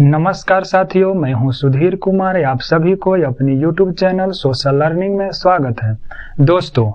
नमस्कार साथियों, मैं हूं सुधीर कुमार। आप सभी को अपनी YouTube चैनल सोशल लर्निंग में स्वागत है। दोस्तों,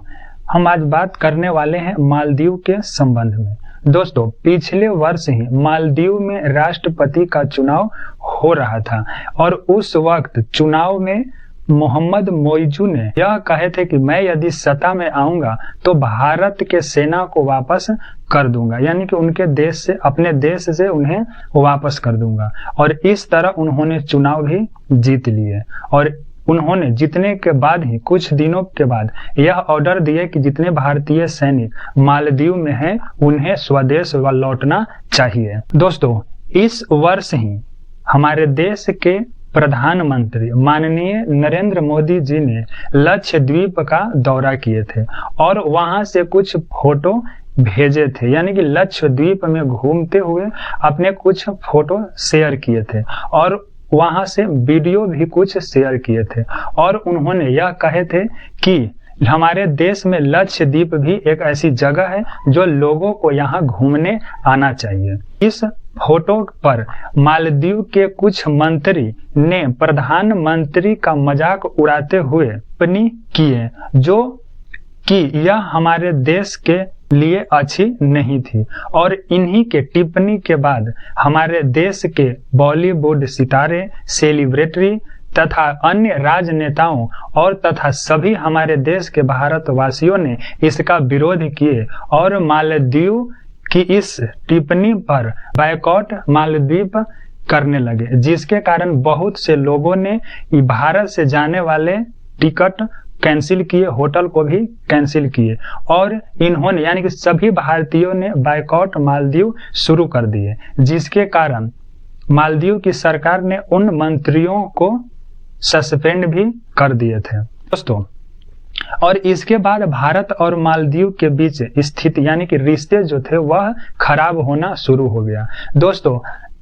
हम आज बात करने वाले हैं मालदीव के संबंध में। दोस्तों, पिछले वर्ष ही मालदीव में राष्ट्रपति का चुनाव हो रहा था और उस वक्त चुनाव में मोहम्मद मोइजू ने यह कहे थे कि मैं यदि सत्ता में आऊंगा तो भारत के सेना को वापस कर दूंगा, यानी कि उनके देश से, अपने देश से उन्हें वापस कर दूंगा। और इस तरह उन्होंने चुनाव भी जीत लिए और उन्होंने जीतने के बाद ही कुछ दिनों के बाद यह ऑर्डर दिए कि जितने भारतीय सैनिक मालदीव में हैं उन्हें स्वदेश लौटना चाहिए। दोस्तों, इस वर्ष ही हमारे देश के प्रधानमंत्री माननीय नरेंद्र मोदी जी ने लक्षद्वीप का दौरा किए थे और वहां से कुछ फोटो भेजे थे, यानी कि लक्षद्वीप में घूमते हुए अपने कुछ फोटो शेयर किए थे और वहां से वीडियो भी कुछ शेयर किए थे। और उन्होंने यह कहे थे कि हमारे देश में लक्षद्वीप भी एक ऐसी जगह है जो लोगों को यहाँ घूमने आना चाहिए। इस फोटो पर मालदीव के कुछ मंत्री ने प्रधानमंत्री का मजाक उड़ाते हुए टिप्पणी किए जो कि यह हमारे देश के लिए अच्छी नहीं थी। और इन्हीं के टिप्पणी के बाद हमारे देश के बॉलीवुड सितारे, सेलिब्रिटी तथा अन्य राजनेताओं और तथा सभी हमारे देश के भारतवासियों ने इसका विरोध किए और मालदीव की इस टिप्पणी पर बायकॉट मालदीव करने लगे, जिसके कारण बहुत से लोगों ने भारत से जाने वाले टिकट कैंसिल किए, होटल को भी कैंसिल किए और इन्होंने, यानी कि सभी भारतीयों ने बायकॉट मालदीव शुरू कर दिए, जिसके कारण मालदीव की सरकार ने उन मंत्रियों को सस्पेंड भी कर दिए थे। दोस्तों, और इसके बाद भारत और मालदीव के बीच स्थिति, यानी कि रिश्ते जो थे वह खराब होना शुरू हो गया। दोस्तों,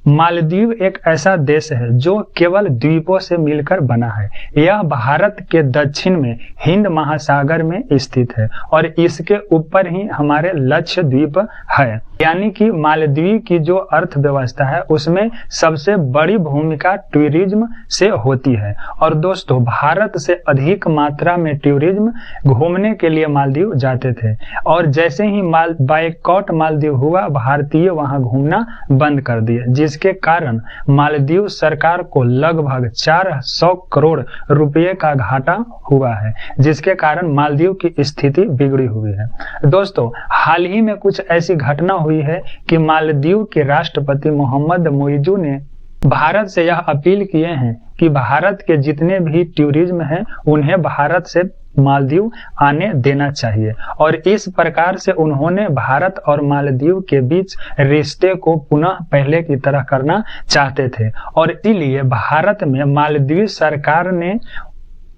मालदीव एक ऐसा देश है जो केवल द्वीपों से मिलकर बना है। यह भारत के दक्षिण में हिंद महासागर में स्थित है और इसके ऊपर ही हमारे लक्षद्वीप है, यानी कि मालदीव की जो अर्थव्यवस्था है उसमें सबसे बड़ी भूमिका टूरिज्म से होती है। और दोस्तों, भारत से अधिक मात्रा में टूरिज्म घूमने के लिए मालदीव जाते थे और जैसे ही बायकॉट मालदीव हुआ, भारतीय वहां घूमना बंद कर दिए, जिसके कारण मालदीव सरकार को लगभग 400 करोड़ रुपए का घाटा हुआ है, जिसके कारण मालदीव की स्थिति बिगड़ी हुई है। दोस्तों, हाल ही में कुछ ऐसी घटना हुई है कि मालदीव के राष्ट्रपति मोहम्मद मोइजू ने भारत से यह अपील किए हैं कि भारत के जितने भी टूरिज्म हैं उन्हें भारत से मालदीव आने देना चाहिए और इस प्रकार से उन्होंने भारत और मालदीव के बीच रिश्ते को पुनः पहले की तरह करना चाहते थे। और इसीलिए भारत में मालदीव सरकार ने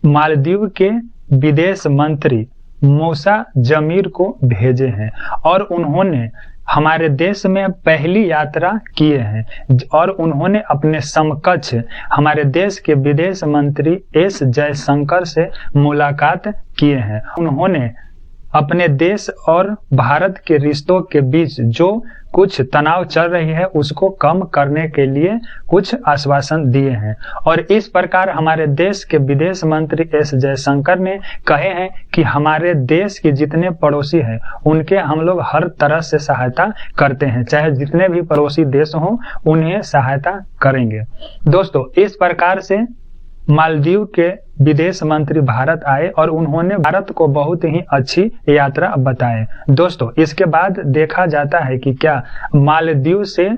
मालदीव के विदेश मंत्री मूसा जमीर को भेजे हैं और उन्होंने हमारे देश में पहली यात्रा किए हैं और उन्होंने अपने समकक्ष हमारे देश के विदेश मंत्री एस जयशंकर से मुलाकात किए हैं। उन्होंने अपने देश और भारत के रिश्तों के बीच जो कुछ तनाव चल रही है उसको कम करने के लिए कुछ आश्वासन दिए हैं और इस प्रकार हमारे देश के विदेश मंत्री एस जयशंकर ने कहे हैं कि हमारे देश के जितने पड़ोसी हैं उनके हम लोग हर तरह से सहायता करते हैं, चाहे जितने भी पड़ोसी देश हों उन्हें सहायता करेंगे। दोस्तों, इस प्रकार से मालदीव के विदेश मंत्री भारत आए और उन्होंने भारत को बहुत ही अच्छी यात्रा बताए। दोस्तों, इसके बाद देखा जाता है कि क्या मालदीव से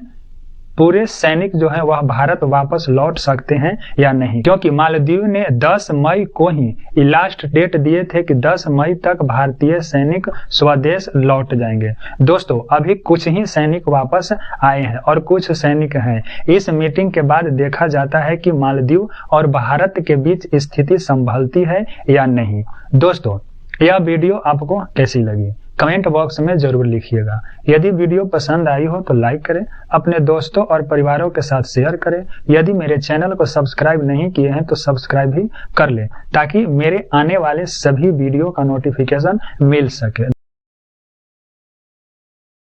पूरे सैनिक जो है वह भारत वापस लौट सकते हैं या नहीं, क्योंकि मालदीव ने 10 मई को ही लास्ट डेट दिए थे कि 10 मई तक भारतीय सैनिक स्वदेश लौट जाएंगे। दोस्तों, अभी कुछ ही सैनिक वापस आए हैं और कुछ सैनिक हैं। इस मीटिंग के बाद देखा जाता है कि मालदीव और भारत के बीच स्थिति संभलती है या नहीं। दोस्तों, यह वीडियो आपको कैसी लगी कमेंट बॉक्स में जरूर लिखिएगा। यदि वीडियो पसंद आई हो तो लाइक करें, अपने दोस्तों और परिवारों के साथ शेयर करें। यदि मेरे चैनल को सब्सक्राइब नहीं किए हैं तो सब्सक्राइब भी कर लें ताकि मेरे आने वाले सभी वीडियो का नोटिफिकेशन मिल सके।